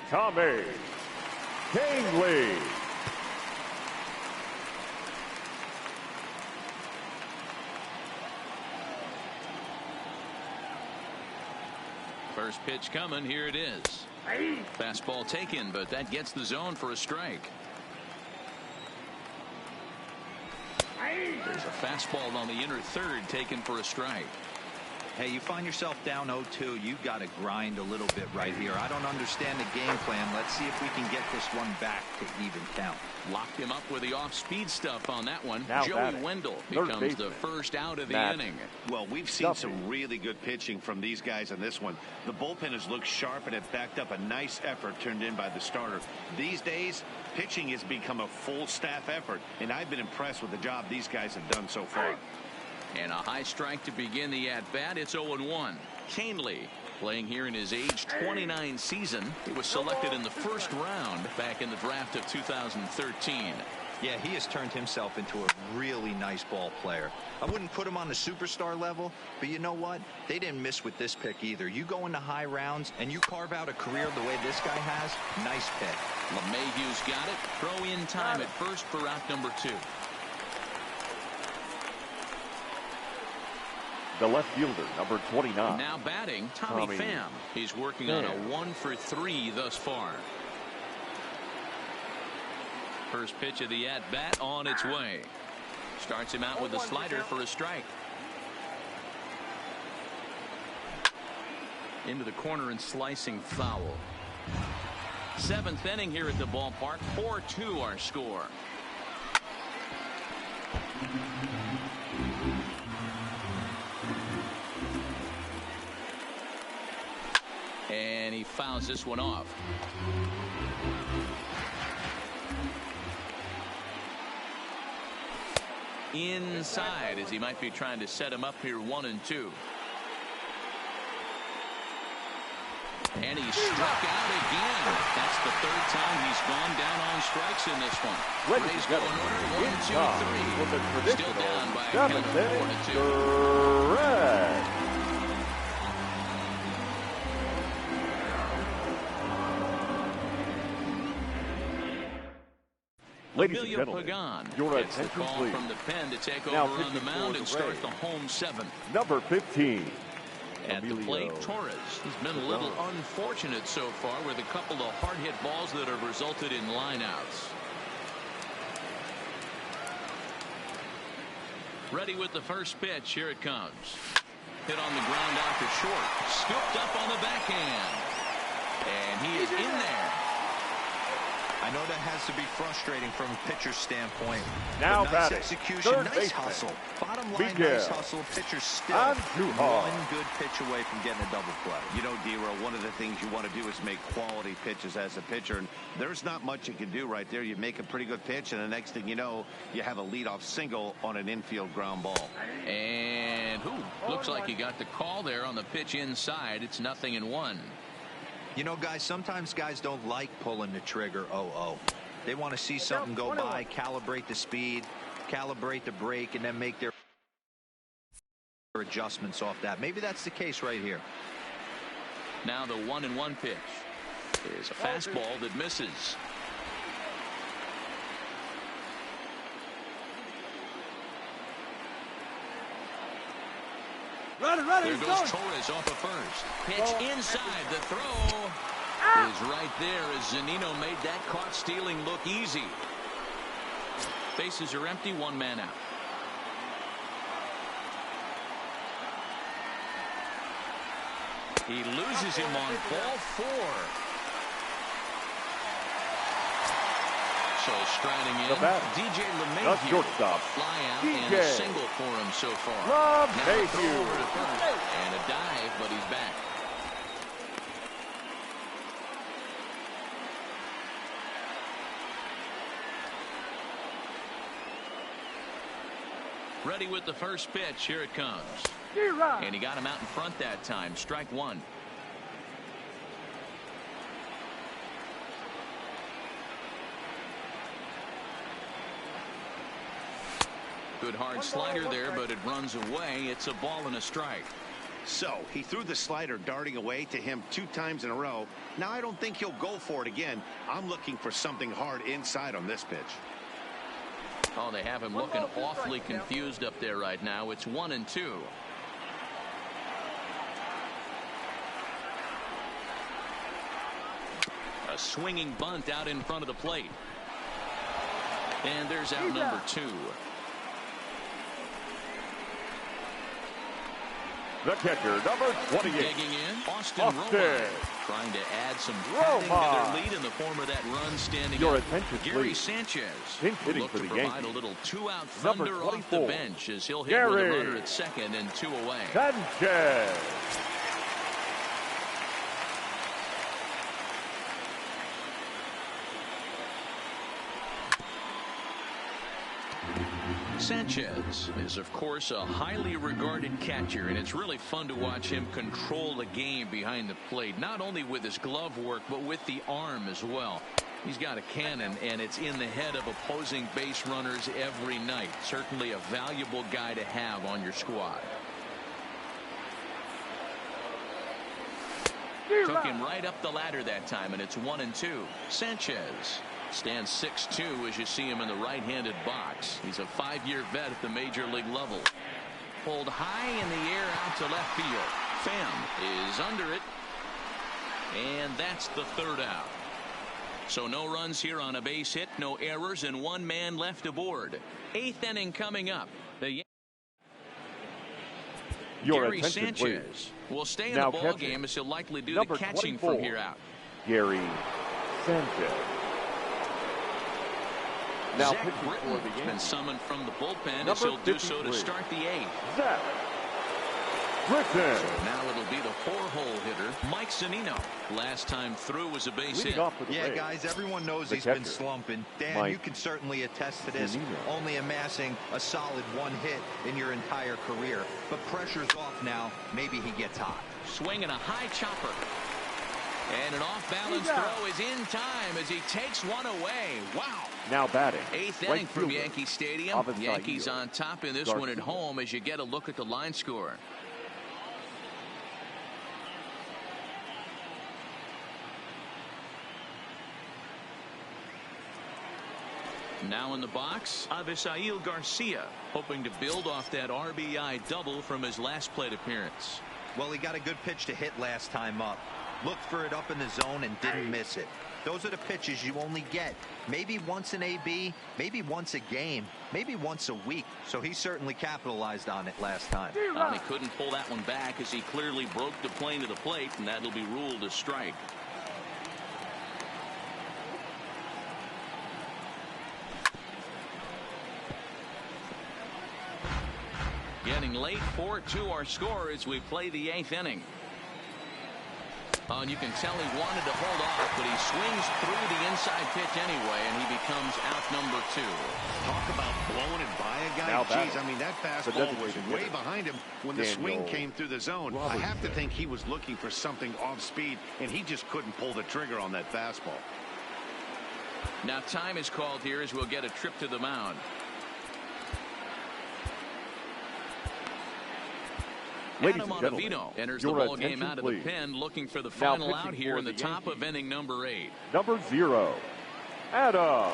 Tommy Kahnle. First pitch coming. Here it is. Fastball taken, but that gets the zone for a strike. There's a fastball on the inner third taken for a strike. Hey, you find yourself down 0-2. You've got to grind a little bit right here. I don't understand the game plan. Let's see if we can get this one back to even count. Locked him up with the off-speed stuff on that one. Now Joey Wendell becomes the first out of the inning. Well, we've seen some really good pitching from these guys in this one. The bullpen has looked sharp and it backed up a nice effort turned in by the starter. These days, pitching has become a full staff effort, and I've been impressed with the job these guys have done so far. And a high strike to begin the at-bat. It's 0-1. Kahnle playing here in his age 29 season. He was selected in the first round back in the draft of 2013. Yeah, he has turned himself into a really nice ball player. I wouldn't put him on the superstar level, but you know what? They didn't miss with this pick either. You go into high rounds and you carve out a career the way this guy has. Nice pick. LeMahieu's got it. Throw in time at first for out number 2. The left fielder, number 29. Now batting, Tommy Pham. He's working on a 1-for-3 thus far. First pitch of the at-bat on its way. Starts him out with a slider for a strike. Into the corner and slicing foul. 7th inning here at the ballpark. 4-2 our score. And he fouls this one off. inside as he might be trying to set him up here 1-2. And he struck out again. That's the third time he's gone down on strikes in this one. Rays go in order. 1, 2, 3. Still down by a count of 4-2. Ladies and gentlemen, your attention please. From the pen to take over on the mound and start the home 7th. Number 15. At the plate, Torres. He's been a little unfortunate so far with a couple of hard-hit balls that have resulted in lineouts. Ready with the first pitch. Here it comes. Hit on the ground out to short. Scooped up on the backhand. And he is in there. I know that has to be frustrating from a pitcher's standpoint. Now nice execution, nice hustle. Bottom line, nice hustle. Pitcher's still one good pitch away from getting a double play. You know, D-Row, one of the things you want to do is make quality pitches as a pitcher, and there's not much you can do right there. You make a pretty good pitch, and the next thing you know, you have a leadoff single on an infield ground ball. And looks like he got the call there on the pitch inside. It's 0-1. You know, guys, sometimes guys don't like pulling the trigger 0-0. They want to see something go by, calibrate the speed, calibrate the brake, and then make their adjustments off that. Maybe that's the case right here. Now the 1-1 pitch is a fastball that misses. There goes Torres off of first. Pitch inside. The throw is right there as Zunino made that caught stealing look easy. Bases are empty. 1 man out. He loses him on ball 4. So striding in, DJ LeMahieu, shortstop, fly out and a single for him so far. Now a throw over to first and a dive, but he's back. Ready with the first pitch. Here it comes. And he got him out in front that time. Strike 1. Good hard slider there, but it runs away. It's a ball and a strike. So he threw the slider darting away to him 2 times in a row. Now I don't think he'll go for it again. I'm looking for something hard inside on this pitch. Oh, they have him looking awfully confused up there right now. It's 1-2. A swinging bunt out in front of the plate. And there's out number 2. The catcher, number 28. Digging in, Austin Romine, trying to add some padding to their lead in the form of that run standing Your up. attention, Gary please. Sanchez will look to provide a little 2-out number thunder 24. off the bench as he'll hit with a runner at second and 2 away. Sanchez. Sanchez is, of course, a highly regarded catcher, and it's really fun to watch him control the game behind the plate, not only with his glove work, but with the arm as well. He's got a cannon, and it's in the head of opposing base runners every night. Certainly a valuable guy to have on your squad. Took him right up the ladder that time, and it's 1-2. Sanchez stands 6'2" as you see him in the right-handed box. He's a 5-year vet at the major league level. Pulled high in the air out to left field. Pham is under it, and that's the 3rd out. So no runs here on a base hit, no errors, and 1 man left aboard. 8th inning coming up. Gary Sanchez will stay in the ball game as he'll likely do the catching 24. From here out. Gary Sanchez. Now Zach Britton has been summoned from the bullpen as he'll do so to start the 8th. Zach. Griffin. So now it'll be the 4-hole hitter, Mike Zunino. Last time through was a base hit. Yeah, guys, everyone knows he's been slumping. Dan, you can certainly attest to this. Only amassing a solid 1 hit in your entire career. But pressure's off now. Maybe he gets hot. Swinging a high chopper. And an off-balance throw is in time as he takes one away. Wow. Now batting. 8th inning from Yankee Stadium. Yankees on top in this one at home as you get a look at the line score. Now in the box, Avisail Garcia, hoping to build off that RBI double from his last plate appearance. Well, he got a good pitch to hit last time up. Looked for it up in the zone and didn't miss it. Those are the pitches you only get maybe once in AB, maybe once a game, maybe once a week. So he certainly capitalized on it last time. He couldn't pull that one back as he clearly broke the plane to the plate, and that'll be ruled a strike. Getting late, 4-2 our score as we play the 8th inning. And you can tell he wanted to hold off, but he swings through the inside pitch anyway, and he becomes out number 2. Talk about blowing it by a guy. Jeez, I mean, that fastball was way behind him when the swing came through the zone. I have to think he was looking for something off speed, and he just couldn't pull the trigger on that fastball. Now time is called here as we'll get a trip to the mound. Adam Ottavino enters the ball game out of the pen, looking for the final out here in the top of inning number 8. Number 0, Adam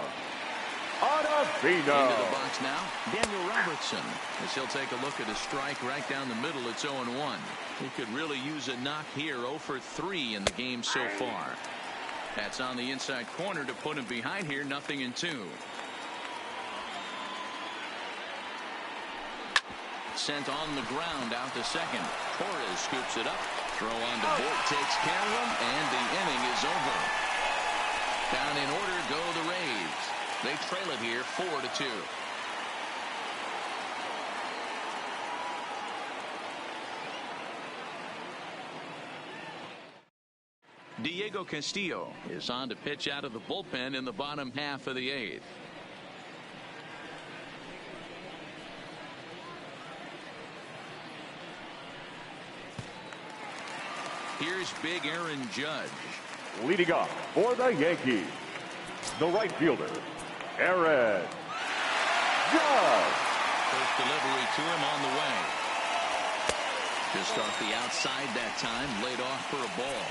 Ottavino. Into the box now, Daniel Robertson, as he'll take a look at a strike right down the middle. It's 0-1. He could really use a knock here. 0 for 3 in the game so far. That's on the inside corner to put him behind here. 0-2. Sent on the ground out to second. Torres scoops it up. Throw on to Boyd, takes care of him, and the inning is over. Down in order go the Rays. They trail it here 4-2. Diego Castillo is on to pitch out of the bullpen in the bottom half of the 8th. Here's big Aaron Judge. Leading off for the Yankees, the right fielder, Aaron Judge. First delivery to him on the way. Just off the outside that time, laid off for a ball.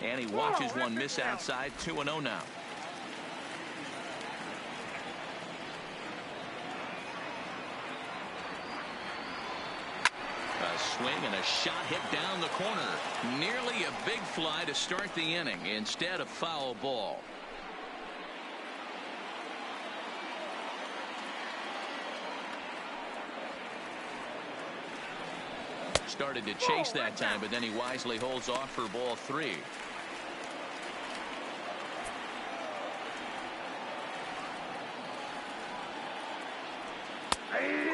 And he watches one miss outside. 2-0 now. A swing and a shot hit down the corner. Nearly a big fly to start the inning. Instead, a foul ball. Started to chase that time, but then he wisely holds off for ball 3.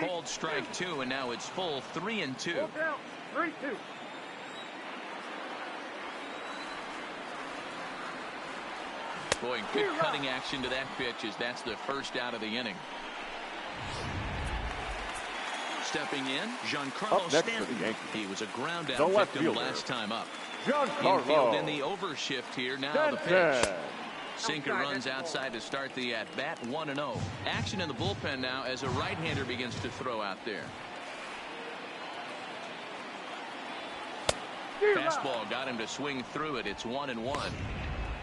Called strike 2, and now it's full 3-2. 3-2. Boy, good cutting action to that pitch as that's the first out of the inning. Stepping in, Giancarlo Stanton. He was a ground out victim last time up. Infield in the overshift here. Now the pitch. Sinker runs outside to start the at-bat. 1-0. Action in the bullpen now as a right-hander begins to throw out there. Fastball got him to swing through it. It's 1-1.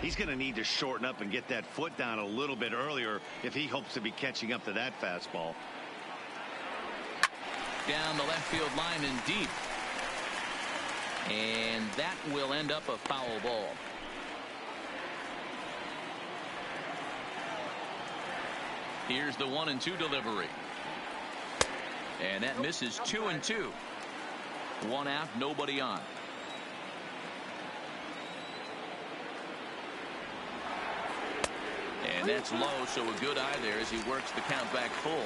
He's going to need to shorten up and get that foot down a little bit earlier if he hopes to be catching up to that fastball. Down the left field line and deep. And that will end up a foul ball. Here's the 1-2 delivery. And that misses 2-2. One out, nobody on. And that's low, so a good eye there as he works the count back full.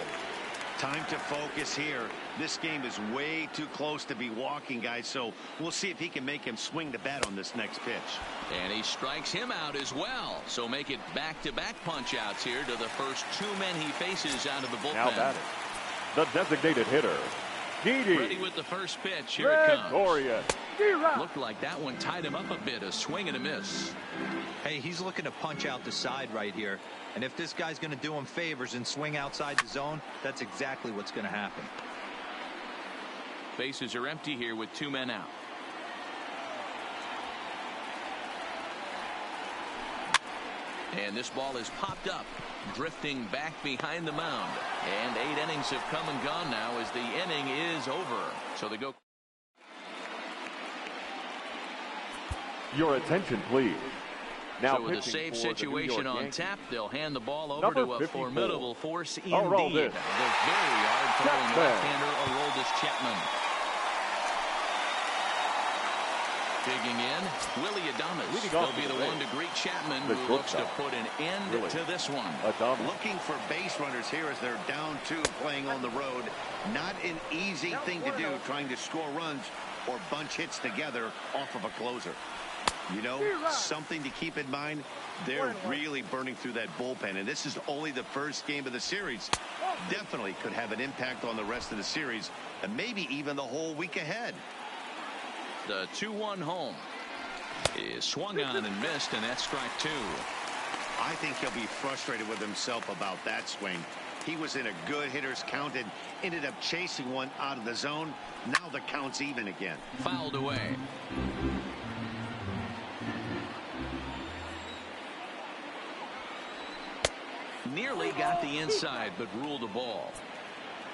Time to focus here. This game is way too close to be walking, guys, so we'll see if he can make him swing the bat on this next pitch. And he strikes him out as well. So make it back-to-back punch-outs here to the first two men he faces out of the bullpen. Now batting, the designated hitter, Didi. Ready with the first pitch. Here it comes. Gregorius. Looked like that one tied him up a bit. A swing and a miss. Hey, he's looking to punch out the side right here. And if this guy's going to do him favors and swing outside the zone, that's exactly what's going to happen. Bases are empty here with two men out. And this ball is popped up, drifting back behind the mound. And 8 innings have come and gone now as the inning is over. So they go. Your attention, please. Now, so with a safe situation on tap, they'll hand the ball over Number to a 54. formidable force indeed. Aroldis. The very hard-throwing left-hander Aroldis Chapman. Digging in, Willie Adames. He'll be the one to greet Chapman, who looks to put an end to this one. Looking for base runners here as they're down 2 playing on the road. Not an easy thing to do, trying to score runs or bunch hits together off of a closer. You know, something to keep in mind, they're really burning through that bullpen, and this is only the first game of the series. Definitely could have an impact on the rest of the series, and maybe even the whole week ahead. The 2-1 home is swung on and missed, and that's strike 2. I think he'll be frustrated with himself about that swing. He was in a good hitter's count and ended up chasing one out of the zone. Now the count's even again. Fouled away. Nearly got the inside, but ruled a ball.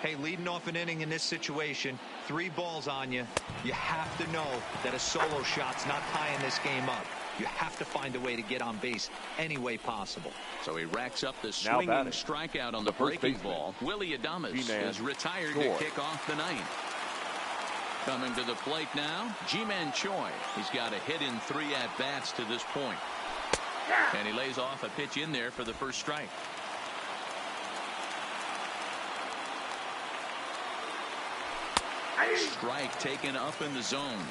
Hey, leading off an inning in this situation, 3 balls on you. You have to know that a solo shot's not tying this game up. You have to find a way to get on base any way possible. So he racks up the swinging strikeout on the breaking ball. Willie Adames is retired to kick off the ninth. Coming to the plate now, Ji-Man Choi. He's got a hit in 3 at-bats to this point. And he lays off a pitch in there for the first strike. Strike taken up in the zone.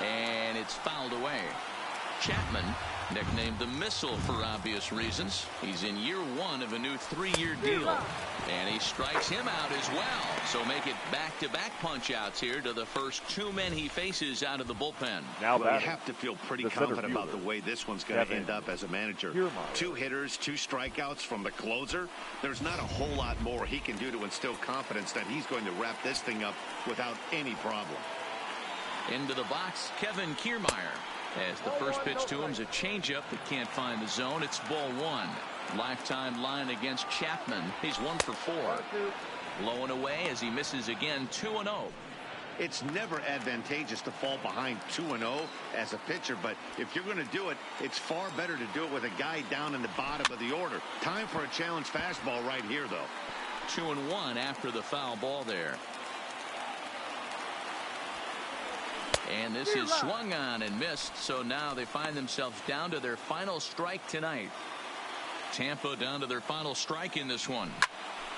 And it's fouled away. Chapman, nicknamed the Missile for obvious reasons. He's in year 1 of a new 3-year deal. And he strikes him out as well. So make it back-to-back punch-outs here to the first 2 men he faces out of the bullpen. Now you have to feel pretty confident about the way this one's going to end up as a manager. 2 hitters, 2 strikeouts from the closer. There's not a whole lot more he can do to instill confidence that he's going to wrap this thing up without any problem. Into the box, Kevin Kiermaier. As the first pitch to him is a changeup that can't find the zone. It's ball 1. Lifetime line against Chapman. He's 1 for 4. Low and away as he misses again. 2-0. It's never advantageous to fall behind 2-0 as a pitcher, but if you're going to do it, it's far better to do it with a guy down in the bottom of the order. Time for a challenge fastball right here, though. 2-1 after the foul ball there. And this is swung on and missed, so now they find themselves down to their final strike tonight. Tampa down to their final strike in this one.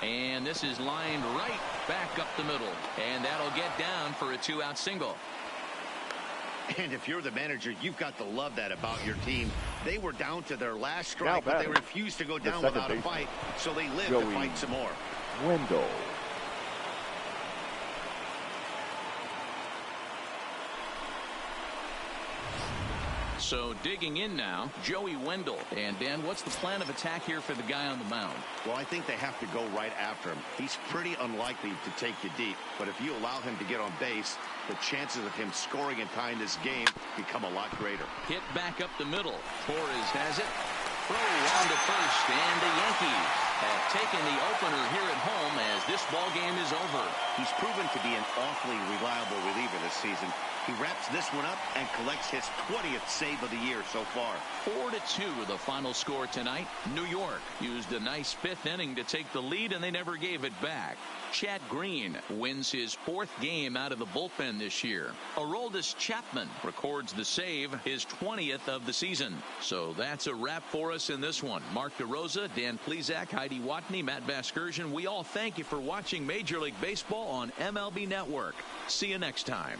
And this is lined right back up the middle. And that'll get down for a 2-out single. And if you're the manager, you've got to love that about your team. They were down to their last strike, but they refused to go down without a fight, so they lived to fight some more. Wendell. So digging in now, Joey Wendell. And Dan, what's the plan of attack here for the guy on the mound? Well, I think they have to go right after him. He's pretty unlikely to take you deep, but if you allow him to get on base, the chances of him scoring and tying this game become a lot greater. Hit back up the middle. Torres has it. Throw on to first, and the Yankees have taken the opener here at home as this ball game is over. He's proven to be an awfully reliable reliever this season. He wraps this one up and collects his 20th save of the year so far. 4-2 the final score tonight. New York used a nice fifth inning to take the lead, and they never gave it back. Chad Green wins his 4th game out of the bullpen this year. Aroldis Chapman records the save, his 20th of the season. So that's a wrap for us in this one. Mark DeRosa, Dan Plesac, Heidi Watney, Matt Vasgersian. We all thank you for watching Major League Baseball on MLB Network. See you next time.